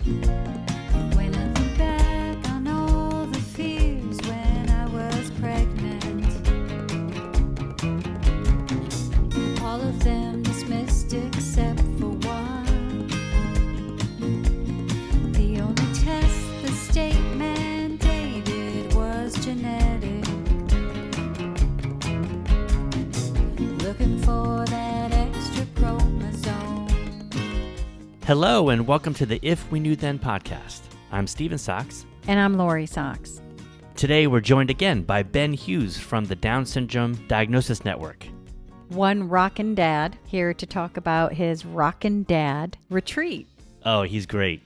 When I think back on all the fears when I was pregnant, all of them dismissed except for one. The only test the state mandated was genetic. Looking for that extra chromosome. Hello and welcome to the If We Knew Then podcast. I'm Steven Socks. And I'm Lori Socks. Today we're joined again by Ben Hughes from the Down Syndrome Diagnosis Network. One Rockin Dad here to talk about his Rockin Dad Retreat. Oh, he's great.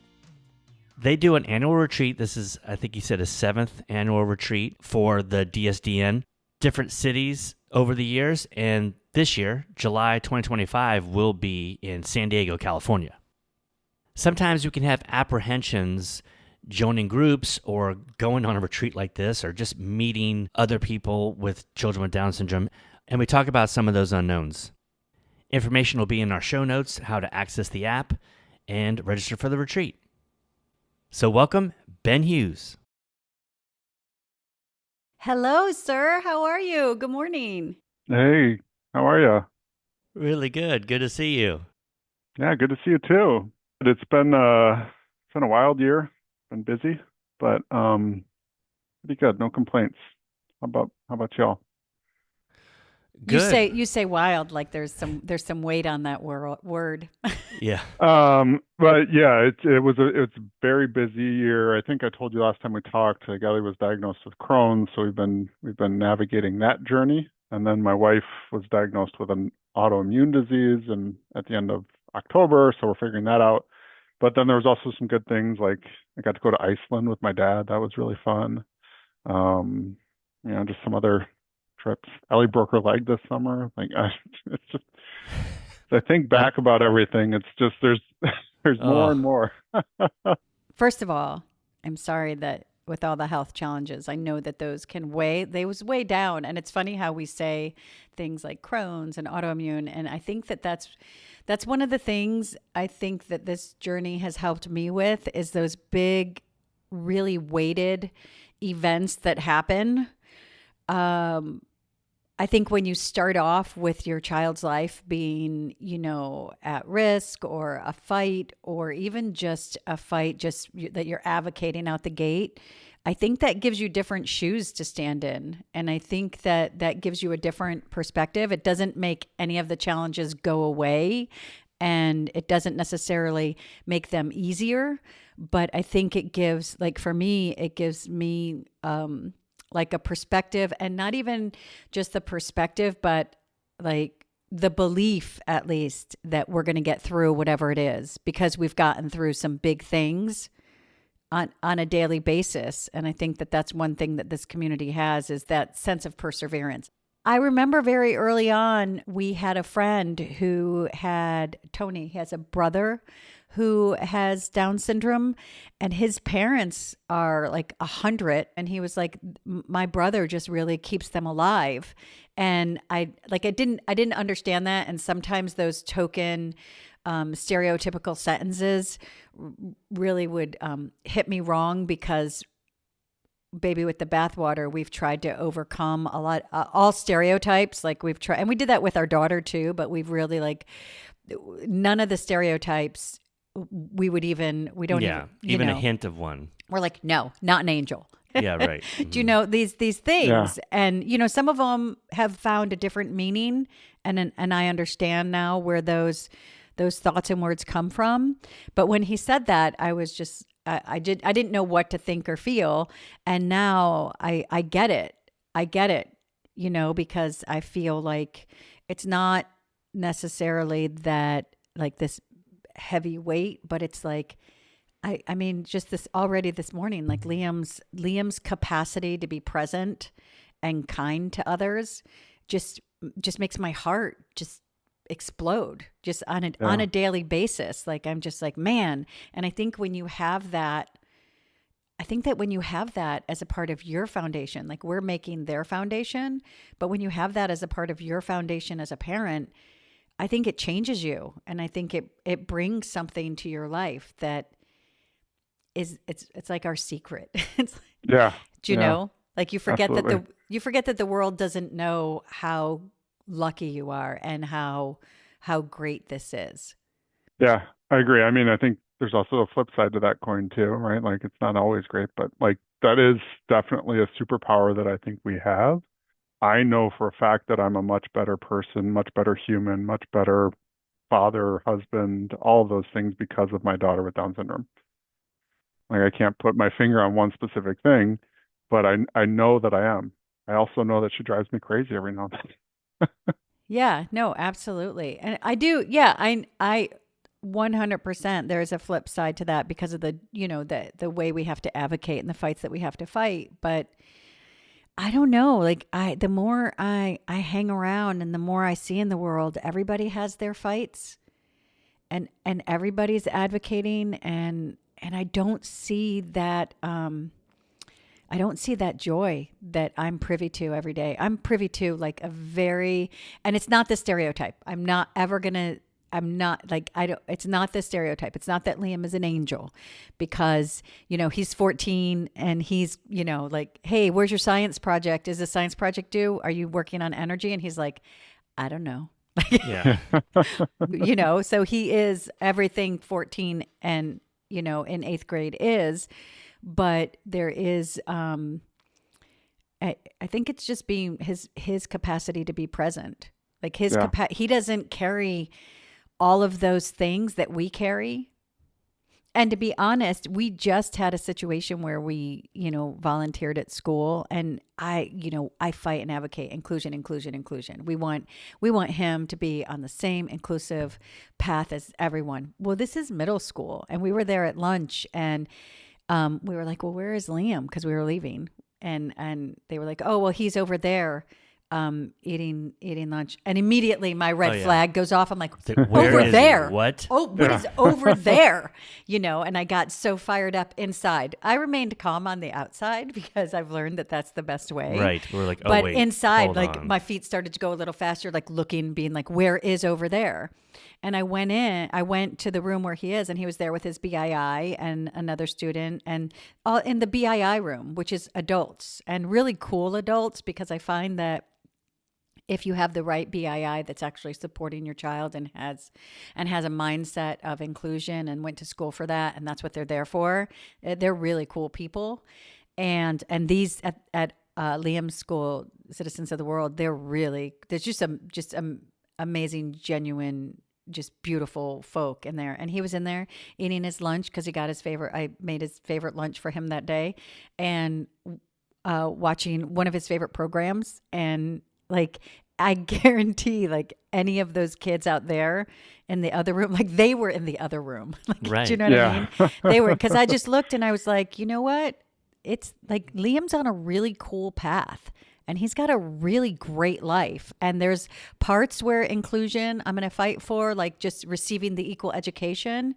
They do an annual retreat. This is, I think he said, a 7th annual retreat for the DSDN. Different cities over the years, and this year, July 2025, will be in San Diego, California. Sometimes we can have apprehensions joining groups or going on a retreat like this or just meeting other people with children with Down syndrome, and we talk about some of those unknowns. Information will be in our show notes, how to access the app, and register for the retreat. So welcome, Ben Hughes. Hello, sir. How are you? Good morning. Hey, how are you? Really good. Good to see you. Yeah, good to see you too. It's been a wild year. Been busy, but pretty good. No complaints. How about y'all? Good. You say wild like there's some weight on that word. Yeah. But yeah, it's a very busy year. I think I told you last time we talked, Gelly was diagnosed with Crohn's, so we've been navigating that journey. And then my wife was diagnosed with an autoimmune disease and at the end of October, so we're figuring that out. But then there was also some good things, like I got to go to Iceland with my dad. That was really fun. Just some other trips. Ellie broke her leg this summer. It's just, I think back about everything. It's just there's more and more. First of all, I'm sorry that with all the health challenges, I know that those weigh down. And it's funny how we say things like Crohn's and autoimmune. And I think that's one of the things I think that this journey has helped me with is those big, really weighted events that happen. I think when you start off with your child's life being, at risk or a fight or even just a fight, just that you're advocating out the gate, I think that gives you different shoes to stand in. And I think that gives you a different perspective. It doesn't make any of the challenges go away and it doesn't necessarily make them easier. But I think it gives, for me, like a perspective, and not even just the perspective, but like the belief at least that we're going to get through whatever it is, because we've gotten through some big things on a daily basis. And I think that that's one thing that this community has, is that sense of perseverance. I remember very early on, we had a friend who had Tony. He has a brother who has Down syndrome, and his parents are like 100. And he was like, my brother just really keeps them alive. And I didn't understand that. And sometimes those token stereotypical sentences really would hit me wrong, because baby with the bathwater, we've tried to overcome a lot, all stereotypes. Like we've tried, and we did that with our daughter too, but we've really none of the stereotypes we don't even a hint of one. We're like, no, not an angel. Yeah, right. Mm-hmm. Do you know these things? Yeah. And some of them have found a different meaning, and I understand now where those thoughts and words come from. But when he said that, I was just I didn't know what to think or feel, and now I get it. I get it, because I feel like it's not necessarily that like this heavy weight, but it's like, I mean, just this already this morning, like Liam's capacity to be present and kind to others just makes my heart just explode just on a daily basis. Like, I'm just like, man. And I think when you have that, as a part of your foundation, like we're making their foundation, but when you have that as a part of your foundation as a parent, I think it changes you. And I think it brings something to your life that it's like our secret. It's like, Yeah. do you Yeah. know? Like you forget Absolutely. you forget that the world doesn't know how lucky you are and how great this is. Yeah, I agree. I mean, I think there's also a flip side to that coin too, right? Like it's not always great, but like that is definitely a superpower that I think we have. I know for a fact that I'm a much better person, much better human, much better father, husband, all of those things because of my daughter with Down syndrome. Like I can't put my finger on one specific thing, but I know that I am. I also know that she drives me crazy every now and then. Yeah, no, absolutely. And I do, yeah, I 100% there's a flip side to that because of the, the way we have to advocate and the fights that we have to fight, but I don't know, like the more I hang around and the more I see in the world, everybody has their fights and everybody's advocating and I don't see that I don't see that joy that I'm privy to every day. I'm privy to like and it's not the stereotype. I'm not like, it's not the stereotype. It's not that Liam is an angel because, he's 14 and he's, like, hey, where's your science project? Is the science project due? Are you working on energy? And he's like, I don't know. Yeah. So he is everything 14 and, in eighth grade is. But there is, I think it's just being his capacity to be present. Like he doesn't carry all of those things that we carry. And to be honest, we just had a situation where we, volunteered at school, and I fight and advocate inclusion. We want him to be on the same inclusive path as everyone. Well, this is middle school, and we were there at lunch, and we were like, well, where is Liam? Because we were leaving. And they were like, oh, well, he's over there eating lunch. And immediately my red flag goes off. I'm like, Where over is there. he? What? Oh, what is over there? And I got so fired up inside. I remained calm on the outside because I've learned that that's the best way. Right. We're like, oh, but wait, inside, hold like on. my feet started to go a little faster, like looking, being like, where is over there? And I went to the room where he is, and he was there with his BII and another student, and all in the BII room, which is adults and really cool adults, because I find that if you have the right BII that's actually supporting your child and has a mindset of inclusion and went to school for that, and that's what they're there for, they're really cool people. And these at Liam's school, Citizens of the World, there's just some amazing, genuine, just beautiful folk in there. And he was in there eating his lunch because I made his favorite lunch for him that day, and watching one of his favorite programs. And like, I guarantee, like, any of those kids out there in the other room, like, they were in the other room. Like, Right. do you know what I mean? They were, because I just looked and I was like, you know what? It's like Liam's on a really cool path. And he's got a really great life. And there's parts where inclusion I'm going to fight for, like just receiving the equal education.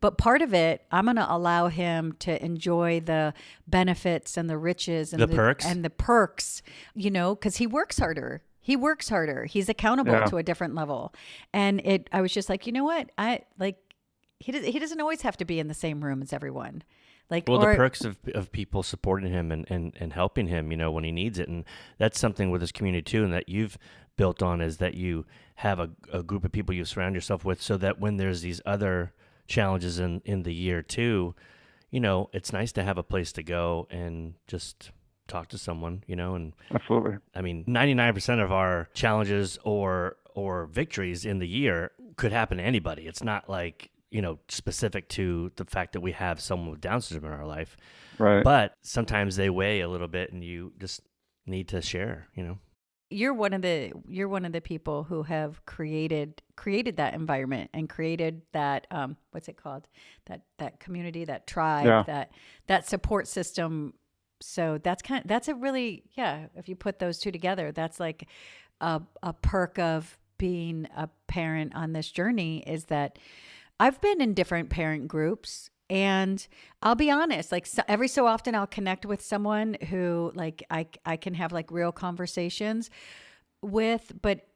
But part of it, I'm going to allow him to enjoy the benefits and the riches and The perks? And the perks, because he works harder. He's accountable to a different level. And I was just like, you know what? He doesn't always have to be in the same room as everyone. Like, well, the perks of people supporting him and helping him, when he needs it. And that's something with this community too, and that you've built on, is that you have a group of people you surround yourself with, so that when there's these other challenges in the year too, it's nice to have a place to go and just talk to someone, and Absolutely. I mean, 99% of our challenges or victories in the year could happen to anybody. It's not like, specific to the fact that we have someone with Down syndrome in our life. Right. But sometimes they weigh a little bit, and you just need to share, You're one of the people who have created that environment and created that what's it called, that community, that tribe, that support system. So that's a really, if you put those two together, that's like a perk of being a parent on this journey, is that I've been in different parent groups, and I'll be honest, like, every so often I'll connect with someone who, like, I can have like real conversations with, but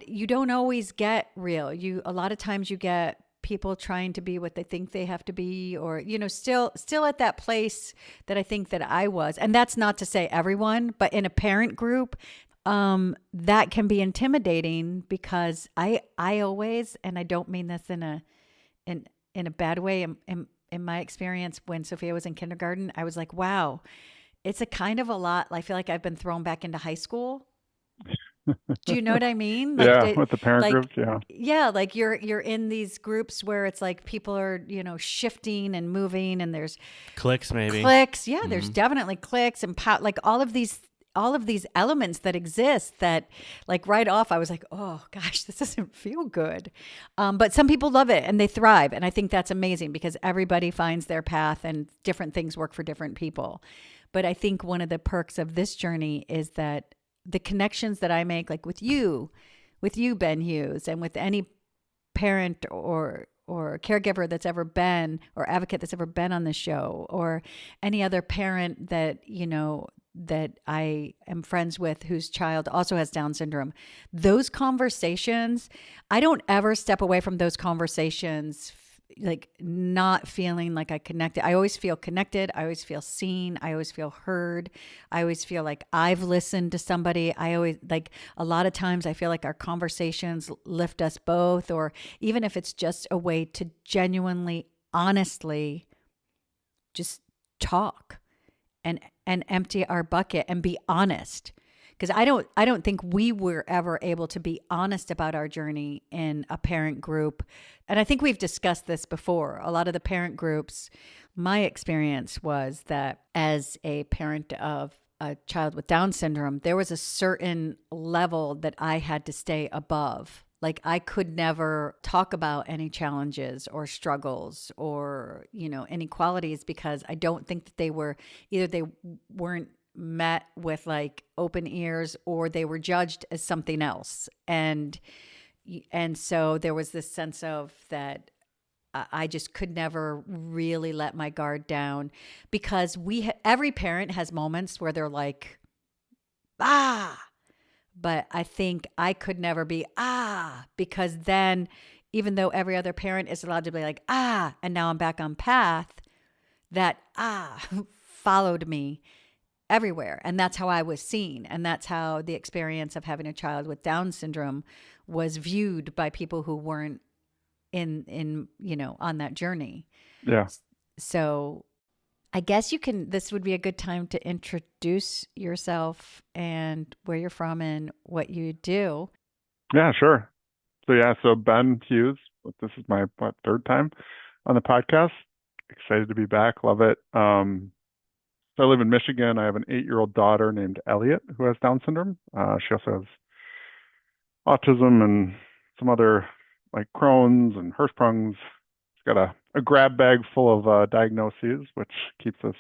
you don't always get real. A lot of times you get people trying to be what they think they have to be, or, still at that place that I think that I was. And that's not to say everyone, but in a parent group, that can be intimidating because I always, and I don't mean this in a bad way, in my experience, when Sophia was in kindergarten, I was like, wow, it's a kind of a lot. I feel like I've been thrown back into high school. Do you know what I mean? Yeah, with the parent like, groups, yeah. yeah, like you're in these groups where it's like people are, shifting and moving, and there's Clicks, maybe. clicks. Yeah, there's definitely clicks and like all of these elements that exist that, like, right off I was like, oh gosh, this doesn't feel good. But some people love it and they thrive. And I think that's amazing because everybody finds their path and different things work for different people. But I think one of the perks of this journey is that the connections that I make, like with you, Ben Hughes, and with any parent or caregiver that's ever been, or advocate that's ever been on the show, or any other parent that, that I am friends with whose child also has Down syndrome, those conversations, I don't ever step away from those conversations like not feeling like I connected. I always feel connected. I always feel seen. I always feel heard. I always feel like I've listened to somebody. I always, like, a lot of times I feel like our conversations lift us both, or even if it's just a way to genuinely, honestly just talk and empty our bucket and be honest. Because I don't think we were ever able to be honest about our journey in a parent group. And I think we've discussed this before. A lot of the parent groups, my experience was that as a parent of a child with Down syndrome, there was a certain level that I had to stay above. Like, I could never talk about any challenges or struggles or, inequalities, because I don't think that they weren't met with like open ears, or they were judged as something else. And so there was this sense of that I just could never really let my guard down, because every parent has moments where they're like, but I think I could never be, because then, even though every other parent is allowed to be like, and now I'm back on path, that followed me everywhere. And that's how I was seen. And that's how the experience of having a child with Down syndrome was viewed by people who weren't in on that journey. Yeah. So I guess this would be a good time to introduce yourself and where you're from and what you do. Yeah, sure. So Ben Hughes, this is my third time on the podcast. Excited to be back. Love it. So I live in Michigan. I have an 8-year-old daughter named Elliot who has Down syndrome. She also has autism and some other, like, Crohn's and Hirschsprung's. She's got a grab bag full of diagnoses, which keeps us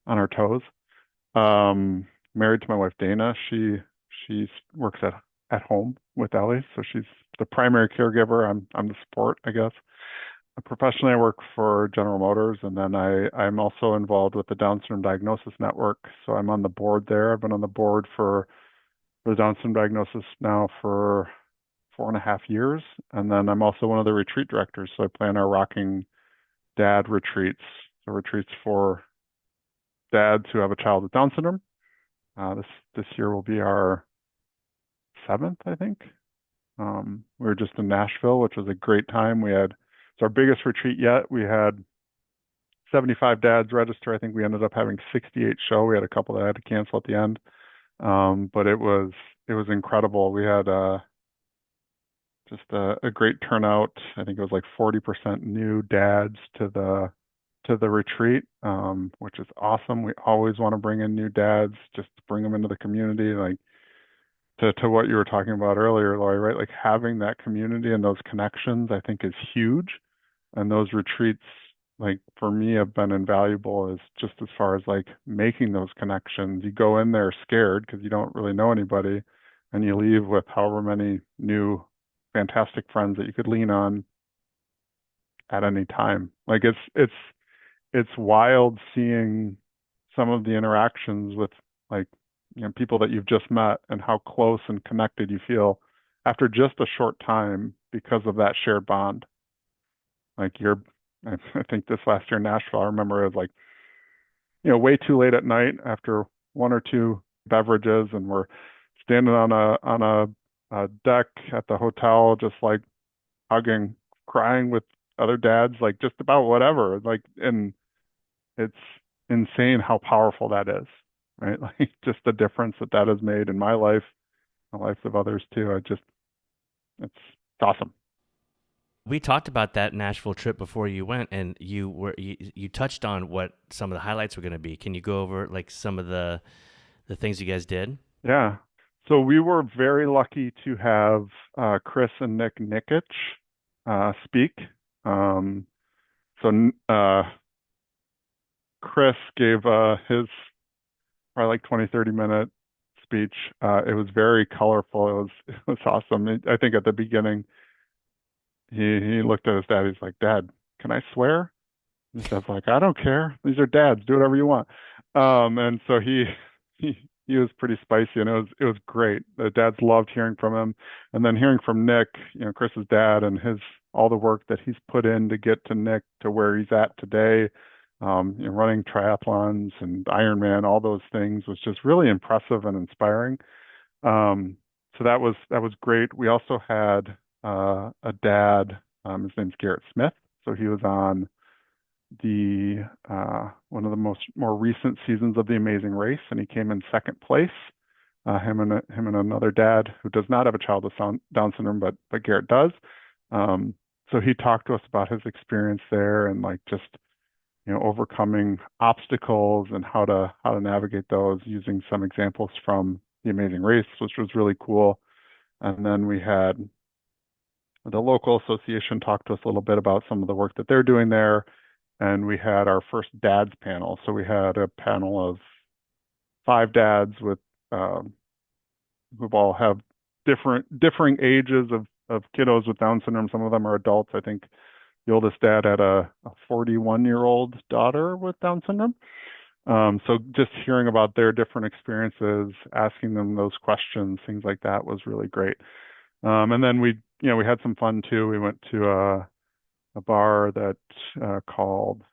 on our toes. Married to my wife Dana. She works at home with Ellie, so she's the primary caregiver. I'm the support, I guess. Professionally, I work for General Motors, and then I'm also involved with the Down Syndrome Diagnosis Network. So I'm on the board there. I've been on the board for the Down syndrome diagnosis now for 4.5 years. And then I'm also one of the retreat directors. So I plan our Rockin Dad Retreats, so retreats for dads who have a child with Down syndrome. This year will be our 7th, I think. We were just in Nashville, which was a great time. It's our biggest retreat yet. We had 75 dads register. I think we ended up having 68 show. We had a couple that had to cancel at the end. But it was incredible. We had just a great turnout. I think it was like 40% new dads to the retreat, which is awesome. We always want to bring in new dads, just to bring them into the community, like to what you were talking about earlier, Lori, right? Like, having that community and those connections, I think, is huge. And those retreats, like, for me, have been invaluable, as just as far as like making those connections. You go in there scared because you don't really know anybody, and you leave with however many new fantastic friends that you could lean on at any time. Like, it's wild seeing some of the interactions with, like, people that you've just met, and how close and connected you feel after just a short time because of that shared bond. Like I think this last year in Nashville, I remember it was like, way too late at night after one or two beverages, and we're standing on a deck at the hotel, just like hugging, crying with other dads, like just about whatever. Like, and it's insane how powerful that is, right? Like just the difference that has made in my life, the lives of others too. It's awesome. We talked about that Nashville trip before you went, and you touched on what some of the highlights were going to be. Can you go over like some of the things you guys did? Yeah. So we were very lucky to have Chris and Nick Nikich speak. So Chris gave his probably like 20, 30-minute speech. It was very colorful. It was awesome. I think at the beginning, he looked at his dad. He's like, "Dad, can I swear?" And his dad's like, "I don't care. These are dads. Do whatever you want." And so he was pretty spicy, and it was great. The dads loved hearing from him, and then hearing from Nick, Chris's dad, and his all the work that he's put in to get to Nick to where he's at today. Running triathlons and Ironman, all those things was just really impressive and inspiring. So that was great. We also had a dad. His name's Garrett Smith. So he was on the one of the more recent seasons of The Amazing Race, and he came in second place. Him and another dad who does not have a child with Down syndrome, but Garrett does. So he talked to us about his experience there and like just overcoming obstacles and how to navigate those using some examples from The Amazing Race, which was really cool. And then we had the local association talk to us a little bit about some of the work that they're doing there. And we had our first dads panel. So we had a panel of 5 dads with who all have differing ages of kiddos with Down syndrome. Some of them are adults. I think the oldest dad had a 41-year-old daughter with Down syndrome. So just hearing about their different experiences, asking them those questions, things like that was really great. And then we had some fun too. We went to a bar that called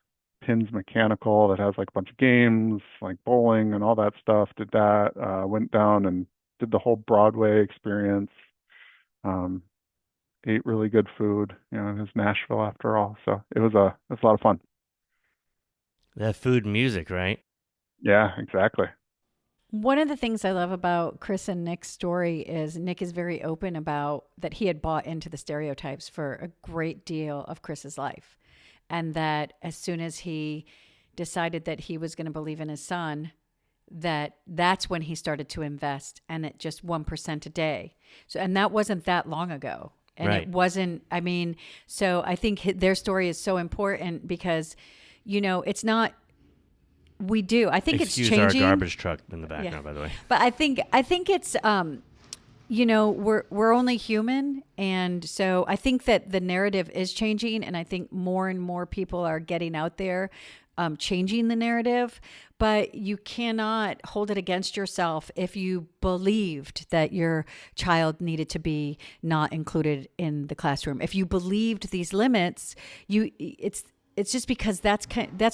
Pins Mechanical that has like a bunch of games, like bowling and all that stuff. Did that. Went down and did the whole Broadway experience. Ate really good food. It was Nashville after all, so it was a lot of fun. That food and music, right? Yeah, exactly. One of the things I love about Chris and Nick's story is Nick is very open about that he had bought into the stereotypes for a great deal of Chris's life. And that as soon as he decided that he was going to believe in his son, that's when he started to invest, and at just 1% a day. So, and that wasn't that long ago. And Right. It wasn't, so I think their story is so important because, it's not, we do. I think Excuse it's changing. our garbage truck in the background, by the way. But I think it's we're only human, and so I think that the narrative is changing, and I think more and more people are getting out there, changing the narrative. But you cannot hold it against yourself if you believed that your child needed to be not included in the classroom. If you believed these limits, it's just because that's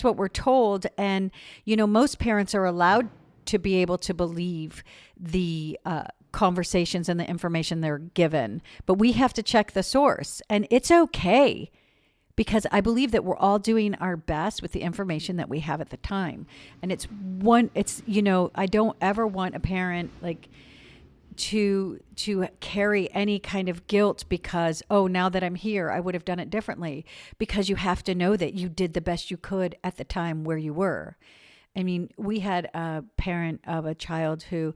what we're told. And, most parents are allowed to be able to believe the conversations and the information they're given. But we have to check the source. And it's okay, because I believe that we're all doing our best with the information that we have at the time. And I don't ever want a parent to carry any kind of guilt because, now that I'm here, I would have done it differently, because you have to know that you did the best you could at the time where you were. I mean, we had a parent of a child who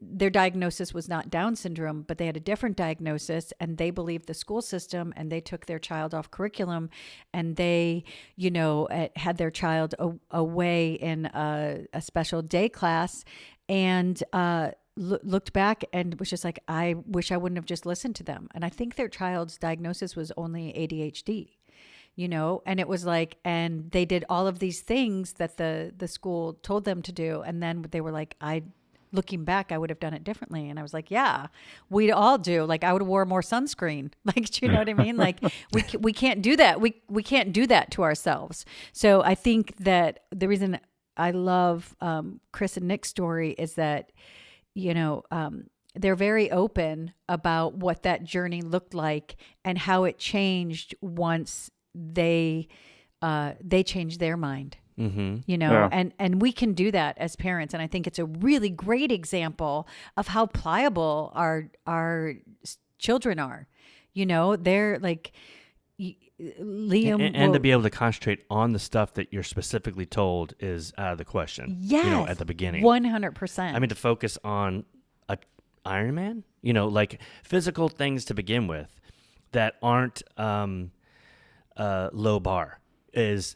their diagnosis was not Down syndrome, but they had a different diagnosis, and they believed the school system, and they took their child off curriculum, and they, had their child away in a special day class, and looked back and was just like, I wish I wouldn't have just listened to them. And I think their child's diagnosis was only ADHD. And it was like, and they did all of these things that the school told them to do. And then they were like, I looking back, I would have done it differently. And I was like, yeah, we'd all do. Like I would have wore more sunscreen. Like, you know what I mean? Like we can't do that. We can't do that to ourselves. So I think that the reason I love Chris and Nick's story is that, they're very open about what that journey looked like and how it changed once they changed their mind. And we can do that as parents. And I think it's a really great example of how pliable our children are. They're like Liam. And to be able to concentrate on the stuff that you're specifically told is out of the question. Yes. At the beginning. 100%. I mean, to focus on a Ironman, like physical things to begin with that aren't low bar is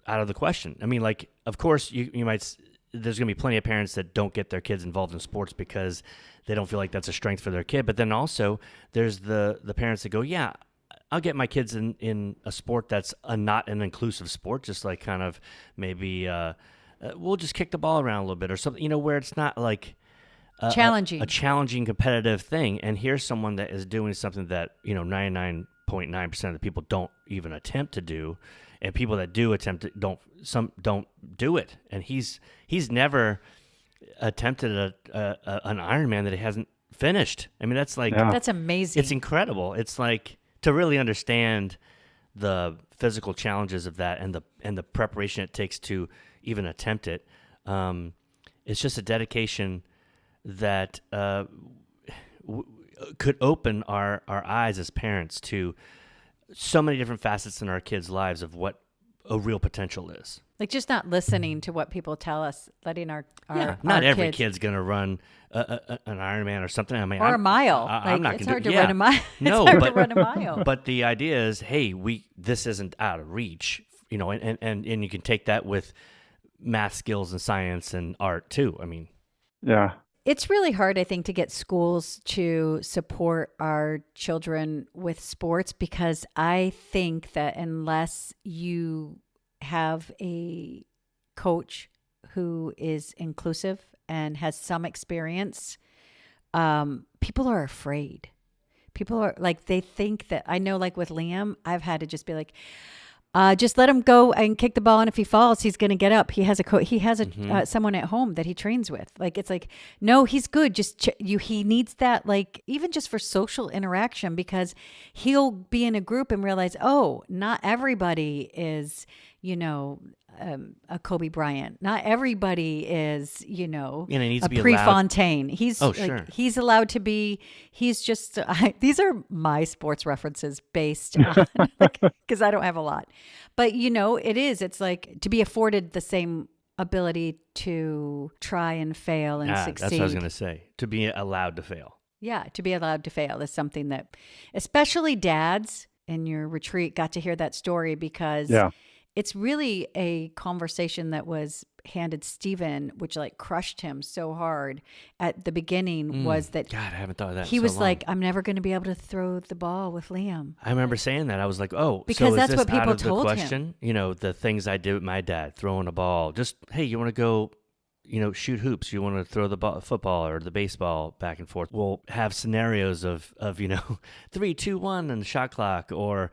out of the question. I mean, like, of course, you might. There's going to be plenty of parents that don't get their kids involved in sports because they don't feel like that's a strength for their kid. But then also, there's the parents that go, yeah, I'll get my kids in a sport that's not an inclusive sport, just like kind of maybe we'll just kick the ball around a little bit or something, where it's not like challenging, a challenging competitive thing. And here's someone that is doing something that 99.9% of the people don't even attempt to do. And people that do attempt it don't do it. And he's never attempted an Ironman that he hasn't finished. I mean, that's like that's amazing. It's incredible. It's like to really understand the physical challenges of that and the preparation it takes to even attempt it. It's just a dedication that could open our eyes as parents to so many different facets in our kids' lives of what a real potential is. Like just not listening to what people tell us, letting our not our every kids, kid's gonna run an Ironman or something. I mean, or a mile. I'm not it's gonna hard do, to run a mile. No, it's hard but to run a mile. But the idea is, hey, this isn't out of reach, and you can take that with math skills and science and art too. I mean, yeah. It's really hard, I think, to get schools to support our children with sports because I think that unless you have a coach who is inclusive and has some experience, people are afraid. People are like, they think that, I know like with Liam, I've had to just be like, just let him go and kick the ball, and if he falls, he's going to get up. He has someone at home that he trains with. Like it's like, no, he's good. Just he needs that, like even just for social interaction, because he'll be in a group and realize, oh, not everybody is, a Kobe Bryant. Not everybody is, he needs a to be Prefontaine. He's sure. He's allowed to be. He's just. These are my sports references based on because I don't have a lot, but it is. It's like to be afforded the same ability to try and fail and succeed. That's what I was going to say. To be allowed to fail. Yeah, to be allowed to fail is something that, especially dads in your retreat, got to hear that story because. Yeah. It's really a conversation that was handed Stephen, which like crushed him so hard at the beginning was that God, I haven't thought of that. He in so was long. like, I'm never going to be able to throw the ball with Liam. I remember saying that. I was like, oh, because so that's is this what people out of told the question? him. The things I did with my dad, throwing a ball. Just, hey, you want to go, shoot hoops? You want to throw the football or the baseball back and forth? We'll have scenarios of 3, 2, 1 and the shot clock, or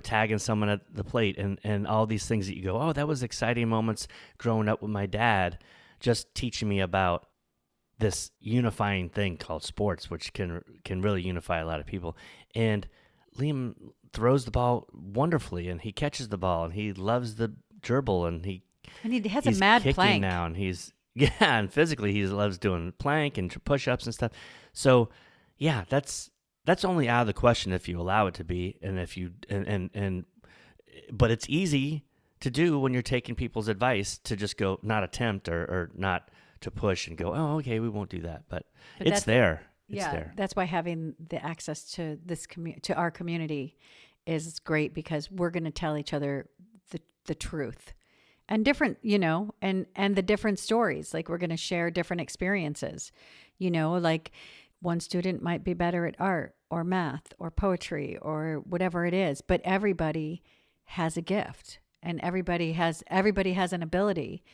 tagging someone at the plate, and all these things that you go, oh, that was exciting moments growing up with my dad, just teaching me about this unifying thing called sports, which can really unify a lot of people. And Liam throws the ball wonderfully, and he catches the ball, and he loves the gerbil, and he has he's a mad kicking plank now, and and physically he loves doing plank and push-ups and stuff. So yeah, that's only out of the question if you allow it to be, and if you but it's easy to do when you're taking people's advice to just go not attempt or not to push and go, oh, okay, we won't do that, but it's there. It's there. That's why having the access to this to our community is great, because we're going to tell each other the truth. And different, and the different stories. Like we're going to share different experiences, like one student might be better at art or math or poetry or whatever it is, but everybody has a gift and everybody has an ability.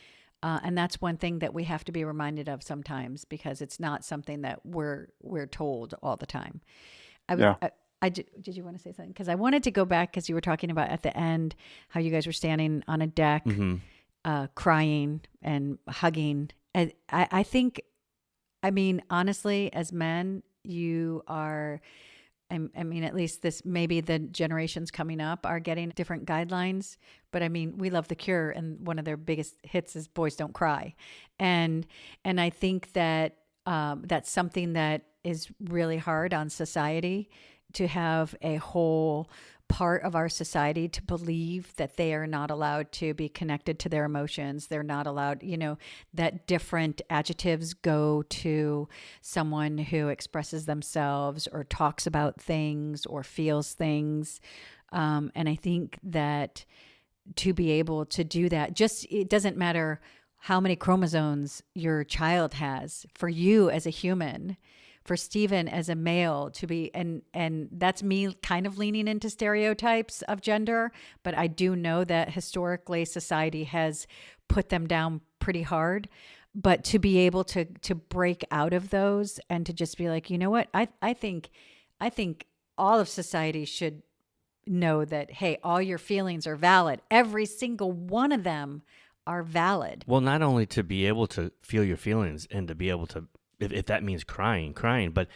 And that's one thing that we have to be reminded of sometimes, because it's not something that we're told all the time. I was, Yeah. did you want to say something? Because I wanted to go back, because you were talking about at the end how you guys were standing on a deck, crying and hugging. And I think, I mean, honestly, as men, you are. I mean, at least this, maybe the generations coming up are getting different guidelines. But I mean, we love The Cure, and one of their biggest hits is "Boys Don't Cry," and I think that that's something that is really hard on society, to have a whole part of our society to believe that they are not allowed to be connected to their emotions. They're not allowed, that different adjectives go to someone who expresses themselves or talks about things or feels things. And I think that to be able to do that, it doesn't matter how many chromosomes your child has. For you as a human, for Stephen as a male to be, and that's me kind of leaning into stereotypes of gender, but I do know that historically society has put them down pretty hard. But to be able to break out of those and to just be like, you know what, I think all of society should know that, hey, all your feelings are valid. Every single one of them are valid. Well, not only to be able to feel your feelings and to be able to, if that means crying, but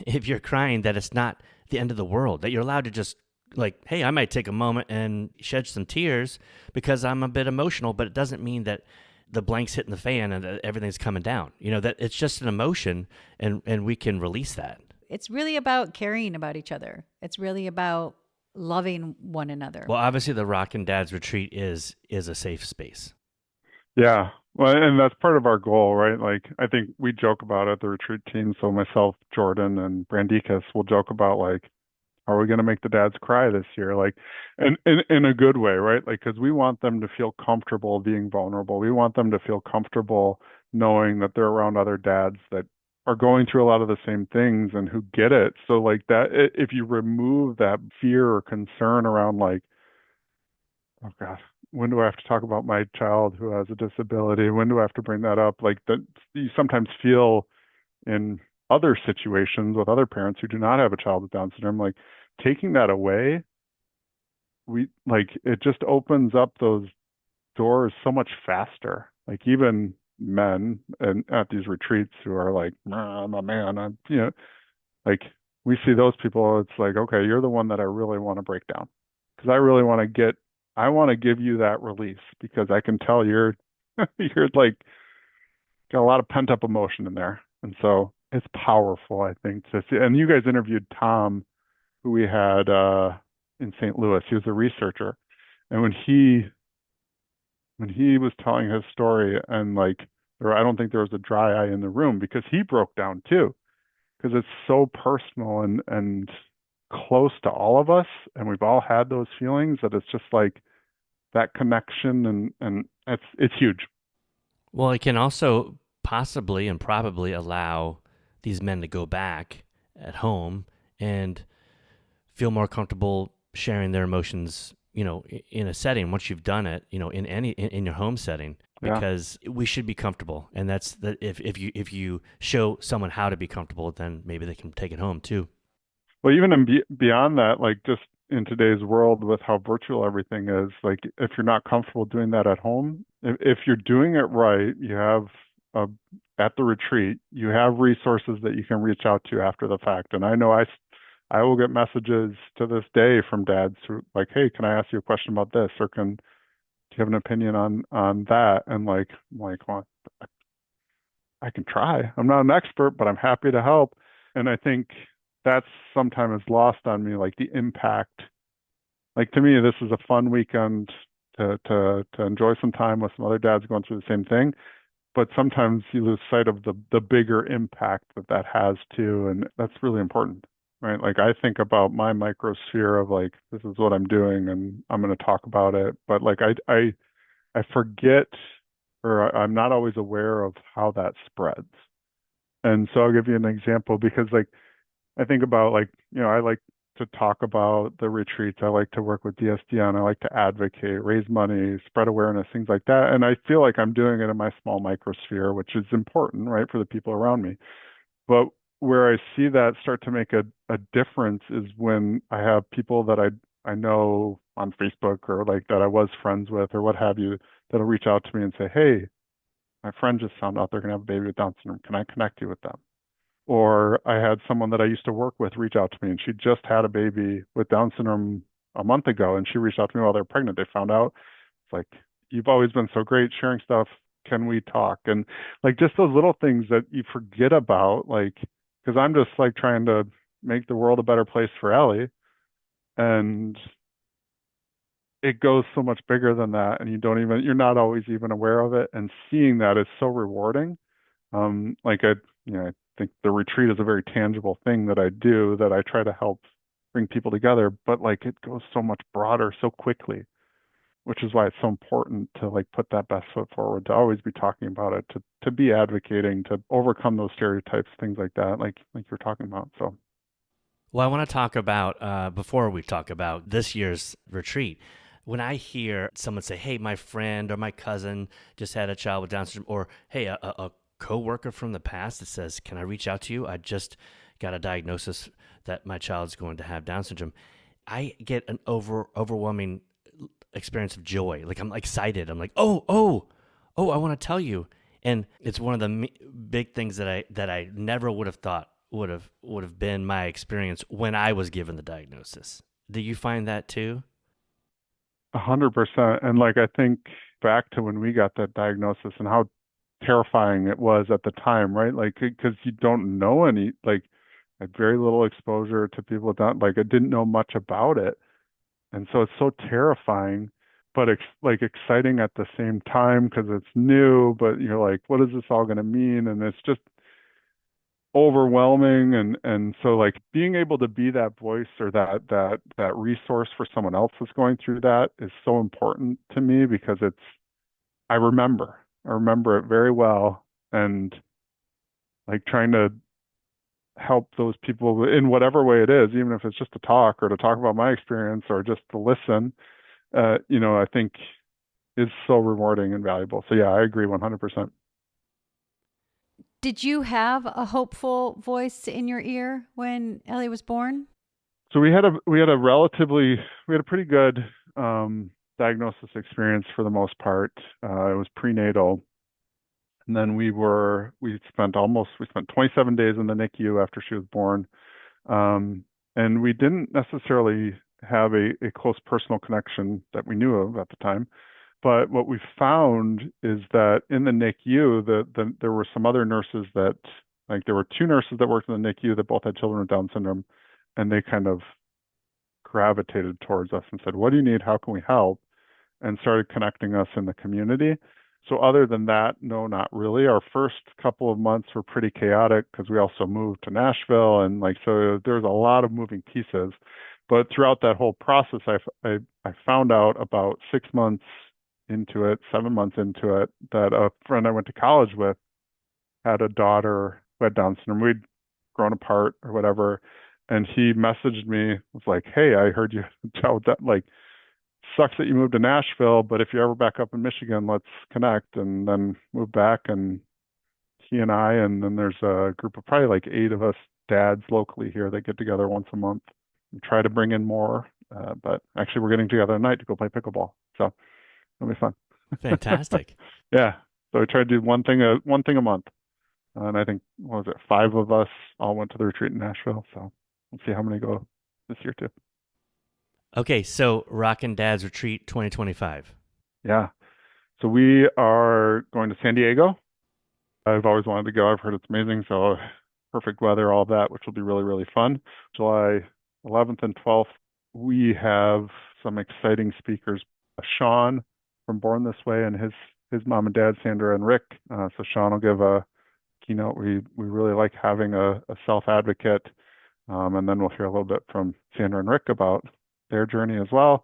if you're crying, that it's not the end of the world, that you're allowed to just like, hey, I might take a moment and shed some tears because I'm a bit emotional, but it doesn't mean that the blank's hitting the fan and that everything's coming down. That it's just an emotion, and we can release that. It's really about caring about each other. It's really about loving one another. Well, obviously the Rockin Dad's Retreat is a safe space. Yeah. Well, and that's part of our goal, right? Like, I think we joke about it, the retreat team. So myself, Jordan, and Brandikas will joke about, like, are we going to make the dads cry this year? Like, and in a good way, right? Like, because we want them to feel comfortable being vulnerable. We want them to feel comfortable knowing that they're around other dads that are going through a lot of the same things and who get it. So, like, that, if you remove that fear or concern around, like, oh gosh, when do I have to talk about my child who has a disability? When do I have to bring that up? Like, that you sometimes feel in other situations with other parents who do not have a child with Down syndrome, like, taking that away, it just opens up those doors so much faster. Like, even men and at these retreats who are like, nah, I'm a man, like, we see those people, it's like, okay, you're the one that I really want to break down, because I want to give you that release, because I can tell you're like got a lot of pent up emotion in there. And so it's powerful, I think, to see. And you guys interviewed Tom, who we had in St. Louis. He was a researcher. And when he was telling his story, and like, I don't think there was a dry eye in the room, because he broke down too, because it's so personal and close to all of us, and we've all had those feelings, that it's just like that connection, and it's huge. Well, it can also possibly and probably allow these men to go back at home and feel more comfortable sharing their emotions, in a setting once you've done it, in your home setting, because we should be comfortable. And that's that. If you show someone how to be comfortable, then maybe they can take it home too. Well, even beyond that, like, just in today's world with how virtual everything is, like, if you're not comfortable doing that at home, if you're doing it right, you have at the retreat, you have resources that you can reach out to after the fact. And I know I will get messages to this day from dads who like, hey, can I ask you a question about this? Or do you have an opinion on that? And like, I'm like, well, I can try. I'm not an expert, but I'm happy to help. And I think that's sometimes lost on me, like the impact. Like, to me, this is a fun weekend to enjoy some time with some other dads going through the same thing. But sometimes you lose sight of the bigger impact that has too, and that's really important, right? Like, I think about my microsphere of like, this is what I'm doing, and I'm going to talk about it. But like, I forget, or I'm not always aware of how that spreads. And so I'll give you an example, because like, I think about, like, I like to talk about the retreats. I like to work with DSDN. I like to advocate, raise money, spread awareness, things like that. And I feel like I'm doing it in my small microsphere, which is important, right, for the people around me. But where I see that start to make a difference is when I have people that I know on Facebook or like that I was friends with or what have you that'll reach out to me and say, hey, my friend just found out they're going to have a baby with Down syndrome. Can I connect you with them? Or I had someone that I used to work with reach out to me and she just had a baby with Down syndrome a month ago and she reached out to me while they were pregnant. They found out. It's like, you've always been so great sharing stuff. Can we talk? And like just those little things that you forget about, like, because I'm just like trying to make the world a better place for Ellie. And it goes so much bigger than that. And you're not always even aware of it. And seeing that is so rewarding. Like I think the retreat is a very tangible thing that I do that I try to help bring people together, but like it goes so much broader so quickly, which is why it's so important to like put that best foot forward, to always be talking about it, to be advocating, to overcome those stereotypes, things like that, like you're talking about. So, Well, I want to talk about, before we talk about this year's retreat, when I hear someone say, hey, my friend or my cousin just had a child with Down syndrome, or hey, a coworker from the past that says, can I reach out to you? I just got a diagnosis that my child's going to have Down syndrome. I get an overwhelming experience of joy. Like I'm excited. I'm like, oh, I want to tell you. And it's one of the big things that I never would have thought would have been my experience when I was given the diagnosis. Do you find that too? 100%. And like I think back to when we got that diagnosis and how terrifying it was at the time, right? Like because you don't know any, like I had very little exposure to people with that. Like I didn't know much about it. And so it's so terrifying, but like exciting at the same time because it's new, but you're like, what is this all going to mean? And it's just overwhelming. And so like being able to be that voice or that resource for someone else that's going through that is so important to me because I remember it very well and like trying to help those people in whatever way it is, even if it's just to talk or to talk about my experience or just to listen, I think is so rewarding and valuable. So yeah, I agree 100%. Did you have a hopeful voice in your ear when Ellie was born? So we had a pretty good diagnosis experience for the most part. It was prenatal. And then we spent 27 days in the NICU after she was born. And we didn't necessarily have a close personal connection that we knew of at the time. But what we found is that in the NICU, there were some other nurses that, like, there were two nurses that worked in the NICU that both had children with Down syndrome, and they kind of gravitated towards us and said, "What do you need? How can we help?" And started connecting us in the community. So other than that, no, not really. Our first couple of months were pretty chaotic because we also moved to Nashville and like so there's a lot of moving pieces. But throughout that whole process, I found out about 6 months into it, 7 months into it, that a friend I went to college with had a daughter who had Down syndrome. We'd grown apart or whatever, and he messaged me, was like, "Hey, I heard you tell that like." Sucks that you moved to Nashville, but if you're ever back up in Michigan, let's connect. And then moved back, and he and I, and then there's a group of probably like 8 of us dads locally here that get together once a month and try to bring in more. But actually, we're getting together tonight to go play pickleball, so it'll be fun. Fantastic. Yeah, so we try to do one thing a month, and I think what was it, 5 of us all went to the retreat in Nashville. So we'll see how many go this year too. Okay, so Rockin Dad's Retreat 2025. Yeah. So we are going to San Diego. I've always wanted to go. I've heard it's amazing. So perfect weather, all that, which will be really, really fun. July 11th and 12th, we have some exciting speakers. Sean from Born This Way and his mom and dad, Sandra and Rick. So Sean will give a keynote. We really like having a self-advocate. And then we'll hear a little bit from Sandra and Rick about their journey as well.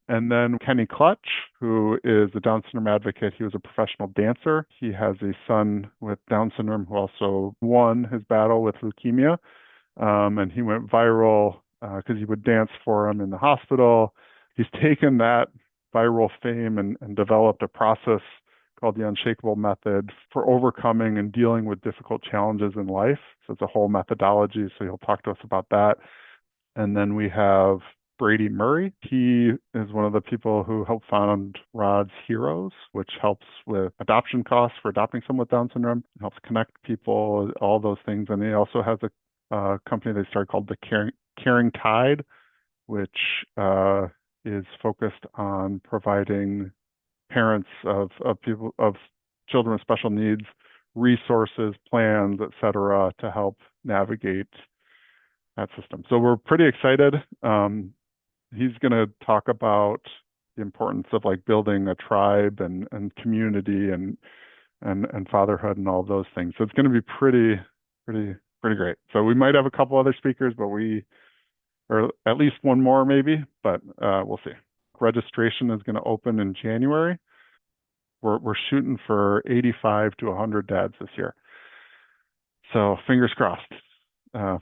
And then Kenny Clutch, who is a Down syndrome advocate. He was a professional dancer. He has a son with Down syndrome who also won his battle with leukemia. And he went viral because he would dance for him in the hospital. He's taken that viral fame and developed a process called the Unshakable Method for overcoming and dealing with difficult challenges in life. So it's a whole methodology. So he'll talk to us about that. And then we have Brady Murray. He is one of the people who helped found Rod's Heroes, which helps with adoption costs for adopting someone with Down syndrome, helps connect people, all those things. And he also has a company they started called the Caring Tide, which is focused on providing parents of children with special needs resources, plans, et cetera, to help navigate that system. So we're pretty excited. He's going to talk about the importance of like building a tribe and community and fatherhood and all of those things. So it's going to be pretty great. So we might have a couple other speakers, but or at least one more maybe, but we'll see. Registration is going to open in January. We're shooting for 85 to 100 dads this year. So fingers crossed.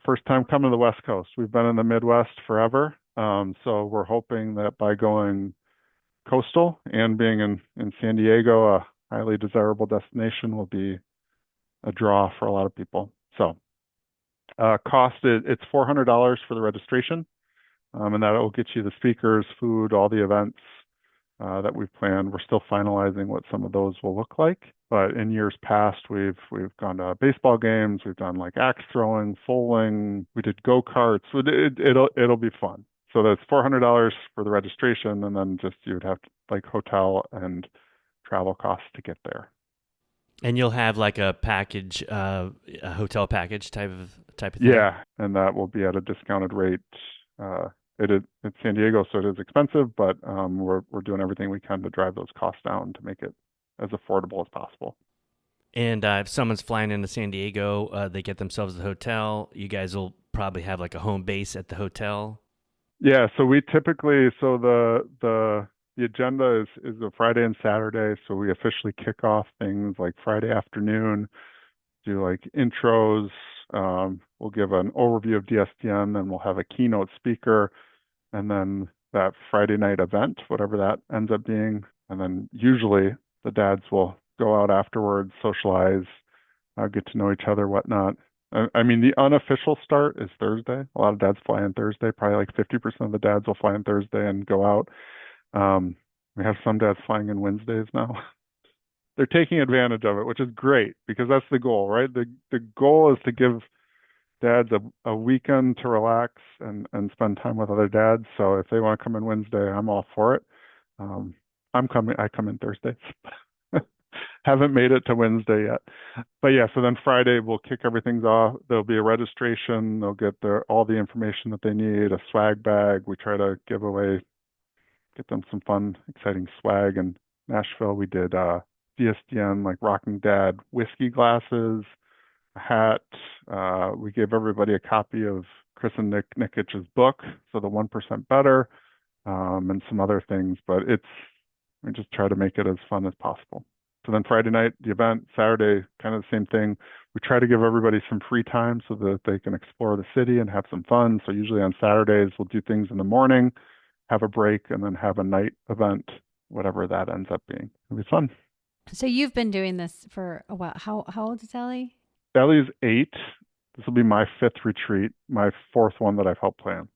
First time coming to the West Coast. We've been in the Midwest forever. So we're hoping that by going coastal and being in San Diego, a highly desirable destination, will be a draw for a lot of people. So cost, it's $400 for the registration. And that will get you the speakers, food, all the events that we've planned. We're still finalizing what some of those will look like. But in years past, we've gone to baseball games. We've done like axe throwing, foaling. We did go-karts. It'll be fun. So that's $400 for the registration, and then just you would have like hotel and travel costs to get there. And you'll have like a package, a hotel package type of thing. Yeah, and that will be at a discounted rate. It's San Diego, so it is expensive, but we're doing everything we can to drive those costs down to make it as affordable as possible. And if someone's flying into San Diego, they get themselves a hotel. You guys will probably have like a home base at the hotel. Yeah, so we typically the agenda is a Friday and Saturday, so we officially kick off things like Friday afternoon, do like intros. We'll give an overview of DSDN, then we'll have a keynote speaker, and then that Friday night event, whatever that ends up being. And then usually the dads will go out afterwards, socialize, get to know each other, whatnot. I mean, the unofficial start is Thursday. A lot of dads fly in Thursday. Probably like 50% of the dads will fly in Thursday and go out. We have some dads flying in Wednesdays now. They're taking advantage of it, which is great because that's the goal, right? The goal is to give dads a weekend to relax and spend time with other dads. So if they want to come in Wednesday, I'm all for it. I come in Thursdays. Haven't made it to Wednesday yet. But yeah, so then Friday we'll kick everything off. There'll be a registration. They'll get all the information that they need, a swag bag. We try to get them some fun, exciting swag. In Nashville, we did DSDN, like Rockin Dad whiskey glasses, a hat. We gave everybody a copy of Chris and Nick Nikich's book, so the 1% Better, and some other things. But we just try to make it as fun as possible. So then Friday night, the event, Saturday, kind of the same thing. We try to give everybody some free time so that they can explore the city and have some fun. So usually on Saturdays, we'll do things in the morning, have a break, and then have a night event, whatever that ends up being. It'll be fun. So you've been doing this for a while. How old is Ellie? Ellie's 8. This will be my 5th retreat, my 4th one that I've helped plan.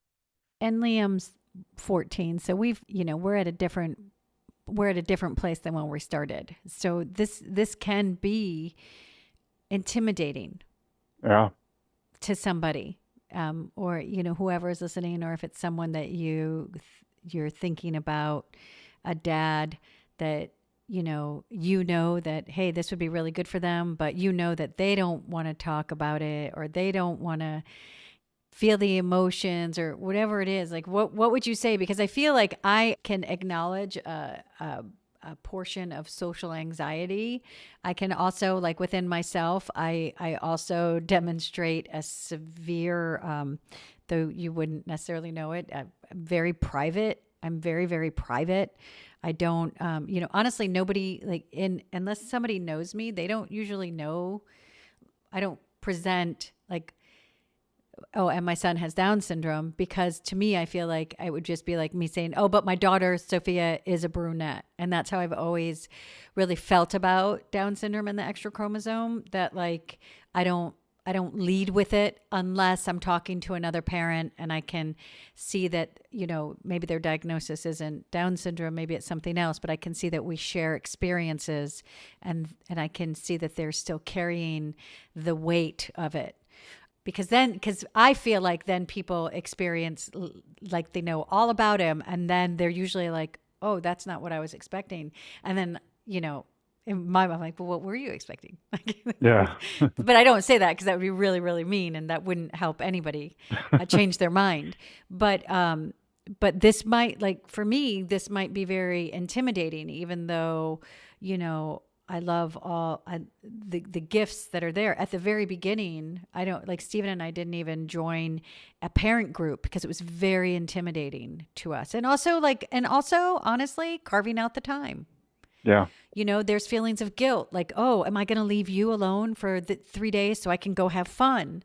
And Liam's 14. So we're at a different place than when we started. So this can be intimidating. Yeah. To somebody, or whoever is listening, or if it's someone that you're thinking about, a dad that that, hey, this would be really good for them, but that they don't want to talk about it, or they don't want to feel the emotions, or whatever it is. Like, what would you say? Because I feel like I can acknowledge a portion of social anxiety. I can also, like within myself, I also demonstrate a severe, though you wouldn't necessarily know it, very private. I'm very, very private. I don't, honestly, nobody unless somebody knows me, they don't usually know. I don't present like oh, and my son has Down syndrome, because to me, I feel like it would just be like me saying, oh, but my daughter, Sophia, is a brunette. And that's how I've always really felt about Down syndrome and the extra chromosome, that like, I don't lead with it unless I'm talking to another parent and I can see that, you know, maybe their diagnosis isn't Down syndrome, maybe it's something else, but I can see that we share experiences, and I can see that they're still carrying the weight of it. Because I feel like then people experience like they know all about him, and then they're usually like, oh, that's not what I was expecting. And then, you know, in my mind, I'm like, well, what were you expecting? Yeah. But I don't say that because that would be really, really mean, and that wouldn't help anybody change their mind. But this might, like for me, this might be very intimidating, even though, you know, I love the gifts that are there at the very beginning. I don't like Stephen and I didn't even join a parent group because it was very intimidating to us. And also honestly, carving out the time. Yeah. You know, there's feelings of guilt, like, oh, am I going to leave you alone for the 3 days so I can go have fun?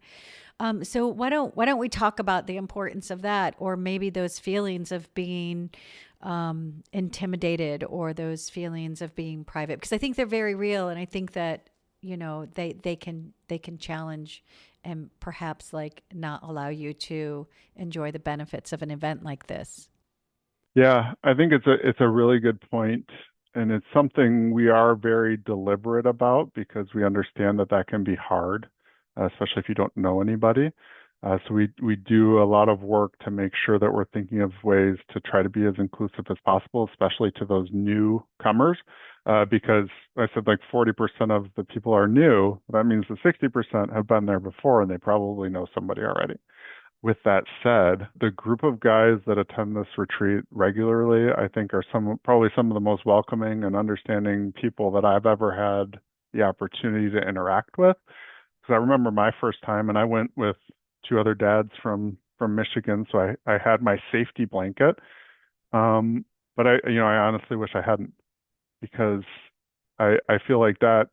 So why don't we talk about the importance of that, or maybe those feelings of being intimidated, or those feelings of being private, because I think they're very real, and I think that, you know, they can challenge and perhaps like not allow you to enjoy the benefits of an event like this. Yeah, I think it's a really good point, and it's something we are very deliberate about because we understand that that can be hard, especially if you don't know anybody. So we do a lot of work to make sure that we're thinking of ways to try to be as inclusive as possible, especially to those newcomers, because I said like 40% of the people are new. That means the 60% have been there before and they probably know somebody already. With that said, the group of guys that attend this retreat regularly, I think, are probably some of the most welcoming and understanding people that I've ever had the opportunity to interact with. Because I remember my first time, and I went with two other dads from Michigan, so I had my safety blanket. But I honestly wish I hadn't, because I feel like that,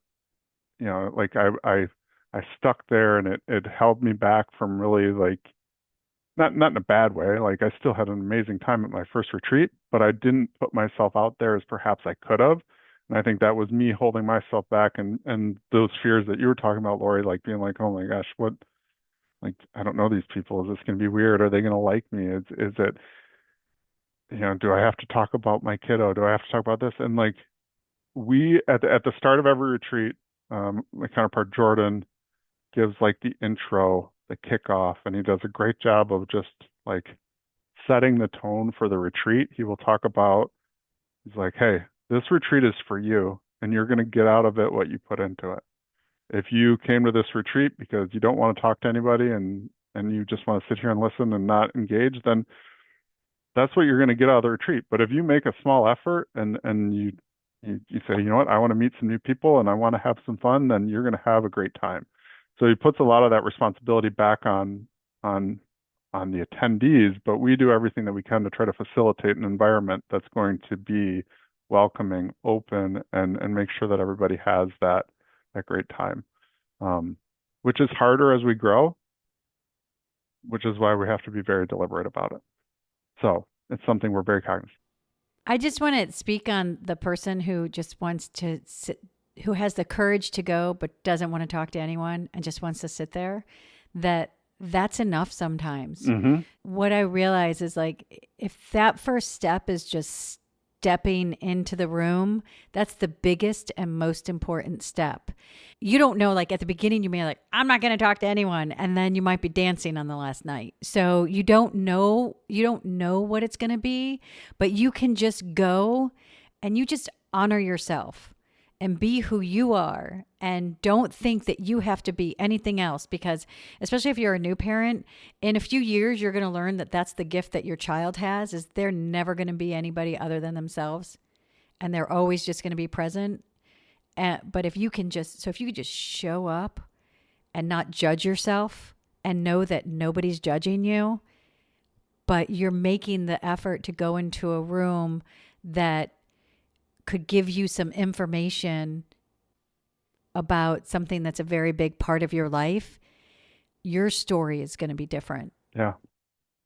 like I stuck there, and it held me back from really, like, not in a bad way. Like, I still had an amazing time at my first retreat, but I didn't put myself out there as perhaps I could have. And I think that was me holding myself back, and those fears that you were talking about, Lori, like being like, oh my gosh, what, like, I don't know these people. Is this going to be weird? Are they going to like me? Is it, do I have to talk about my kiddo? Do I have to talk about this? And like, we, at the start of every retreat, my counterpart Jordan gives like the intro, the kickoff, and he does a great job of just like setting the tone for the retreat. He will talk about, he's like, hey, this retreat is for you, and you're going to get out of it what you put into it. If you came to this retreat because you don't want to talk to anybody, and you just want to sit here and listen and not engage, then that's what you're going to get out of the retreat. But if you make a small effort and you say, you know what, I want to meet some new people and I want to have some fun, then you're going to have a great time. So he puts a lot of that responsibility back on the attendees, but we do everything that we can to try to facilitate an environment that's going to be welcoming, open, and make sure that everybody has that great time, which is harder as we grow, which is why we have to be very deliberate about it. So it's something we're very cognizant. I just want to speak on the person who just wants to sit, who has the courage to go but doesn't want to talk to anyone and just wants to sit there. That's enough sometimes. Mm-hmm. What I realize is, like, if that first step is just stepping into the room, that's the biggest and most important step. You don't know, like at the beginning, you may be like, I'm not going to talk to anyone. And then you might be dancing on the last night. So you don't know what it's going to be, but you can just go and you just honor yourself and be who you are, and don't think that you have to be anything else, because especially if you're a new parent, in a few years, you're going to learn that that's the gift that your child has, is they're never going to be anybody other than themselves. And they're always just going to be present. But if you could just show up and not judge yourself and know that nobody's judging you, but you're making the effort to go into a room that could give you some information about something that's a very big part of your life, your story is going to be different. Yeah.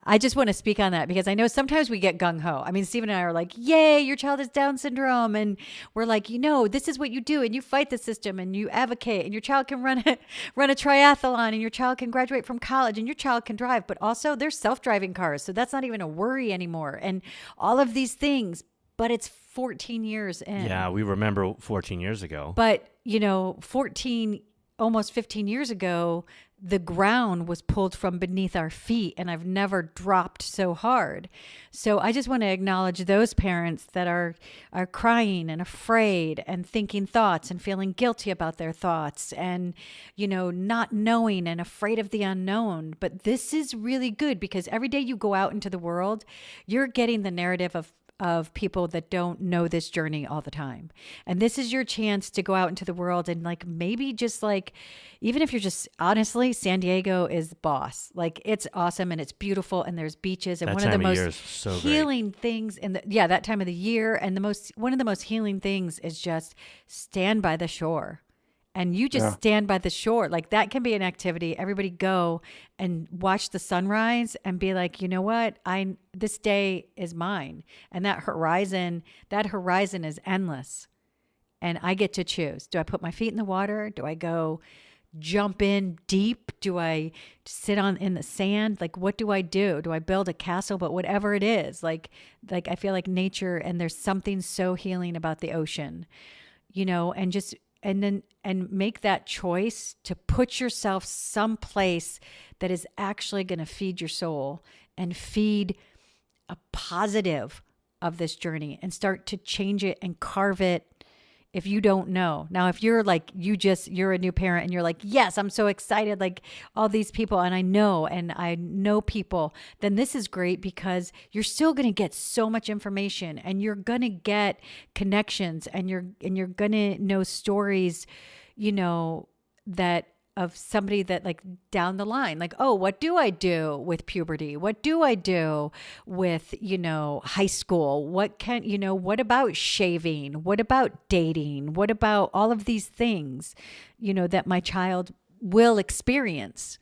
I just want to speak on that because I know sometimes we get gung ho. I mean, Steve and I are like, yay, your child has Down syndrome. And we're like, this is what you do. And you fight the system and you advocate and your child can run a triathlon and your child can graduate from college and your child can drive. But also there's self-driving cars. So that's not even a worry anymore. And all of these things, but it's 14 years in. Yeah, we remember 14 years ago. But, almost 15 years ago, the ground was pulled from beneath our feet and I've never dropped so hard. So I just want to acknowledge those parents that are crying and afraid and thinking thoughts and feeling guilty about their thoughts and, not knowing and afraid of the unknown. But this is really good because every day you go out into the world, you're getting the narrative of people that don't know this journey all the time. And this is your chance to go out into the world and maybe just even if you're just honestly, San Diego is boss. It's awesome and it's beautiful and there's beaches and that one of the time of year most is so healing great. things that time of the year. And one of the most healing things is just stand by the shore. And you just stand by the shore. That can be an activity. Everybody go and watch the sunrise and be like, you know what? This day is mine. And that horizon is endless. And I get to choose. Do I put my feet in the water? Do I go jump in deep? Do I sit in the sand? What do I do? Do I build a castle? But whatever it is, I feel like nature, and there's something so healing about the ocean, and make that choice to put yourself someplace that is actually going to feed your soul and feed a positive of this journey and start to change it and carve it if you don't know. Now, if you're you're a new parent and you're like, yes, I'm so excited, all these people and I know people, then this is great because you're still going to get so much information and you're going to get connections and you're going to know stories, that of somebody that down the line, oh, what do I do with puberty? What do I do with, high school? What about shaving? What about dating? What about all of these things, that my child will experience?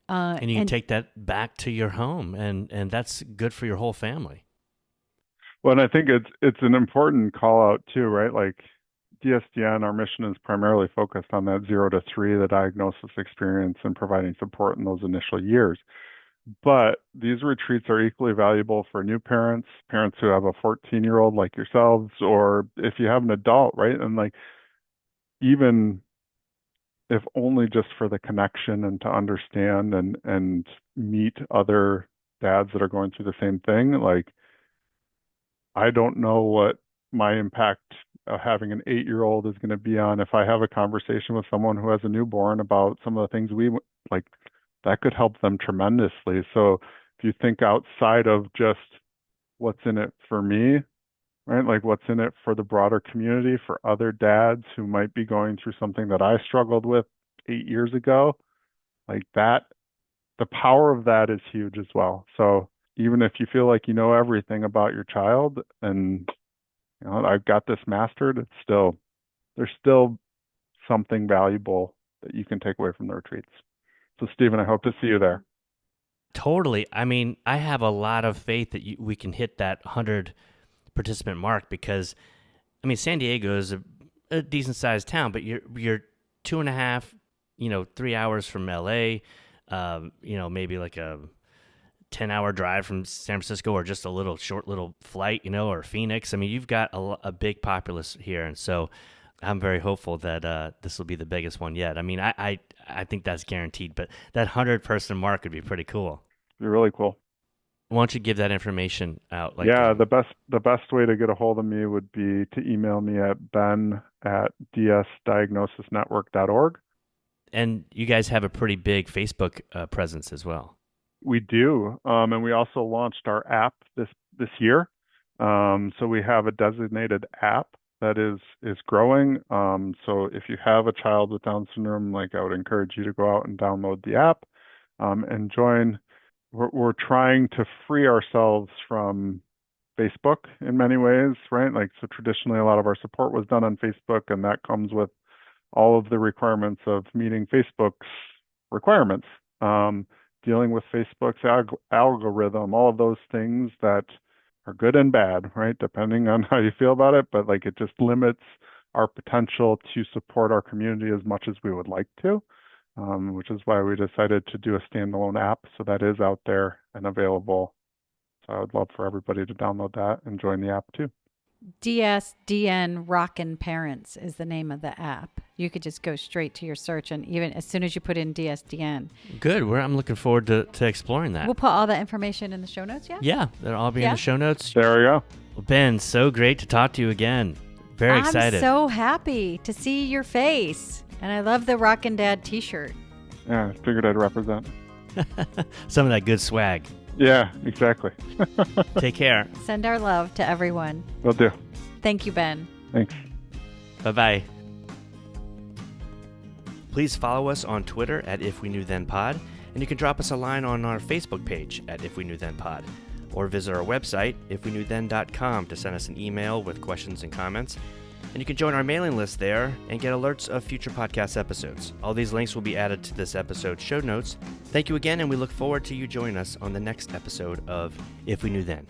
And you can take that back to your home and that's good for your whole family. Well, and I think it's an important call out too, right? DSDN, our mission is primarily focused on that 0 to 3, the diagnosis experience and providing support in those initial years. But these retreats are equally valuable for new parents who have a 14-year-old like yourselves, or if you have an adult, right? And even if only just for the connection and to understand and meet other dads that are going through the same thing. I don't know what my impact of having an 8-year-old is going to be on if I have a conversation with someone who has a newborn about some of the things that could help them tremendously. So if you think outside of just what's in it for me, right? What's in it for the broader community, for other dads who might be going through something that I struggled with 8 years ago, that, the power of that is huge as well. So even if you feel like you know everything about your child and I've got this mastered, there's still something valuable that you can take away from the retreats. So Stephen, I hope to see you there. Totally. I mean, I have a lot of faith that we can hit that 100 participant mark because, San Diego is a decent sized town, but you're 2.5, 3 hours from LA, maybe a 10-hour drive from San Francisco or just a short little flight, or Phoenix. You've got a big populace here. And so I'm very hopeful that this will be the biggest one yet. I think that's guaranteed, but that 100-person mark would be pretty cool. It'd be really cool. Why don't you give that information out? The best way to get a hold of me would be to email me at ben@dsdiagnosisnetwork.org. And you guys have a pretty big Facebook presence as well. We do, and we also launched our app this year. So we have a designated app that is growing. So if you have a child with Down syndrome, I would encourage you to go out and download the app and join. We're trying to free ourselves from Facebook in many ways, right? So traditionally, a lot of our support was done on Facebook, and that comes with all of the requirements of meeting Facebook's requirements. dealing with Facebook's algorithm, all of those things that are good and bad, right? Depending on how you feel about it, but like it just limits our potential to support our community as much as we would like to, which is why we decided to do a standalone app. So that is out there and available. So I would love for everybody to download that and join the app too. DSDN Rockin Parents is the name of the app. You could just go straight to your search, and even as soon as you put in DSDN. Good. I'm looking forward to exploring that. We'll put all that information in the show notes, yeah? Yeah, that'll all be in the show notes. There we go. Well, Ben, so great to talk to you again. Very excited. I'm so happy to see your face. And I love the Rockin Dad t-shirt. Yeah, I figured I'd represent. Some of that good swag. Yeah, exactly. Take care. Send our love to everyone. Will do. Thank you, Ben. Thanks. Bye-bye. Please follow us on Twitter at If We Knew Then Pod, and you can drop us a line on our Facebook page at If We Knew Then Pod, or visit our website, ifweknewthen.com, to send us an email with questions and comments. And you can join our mailing list there and get alerts of future podcast episodes. All these links will be added to this episode's show notes. Thank you again, and we look forward to you joining us on the next episode of If We Knew Then.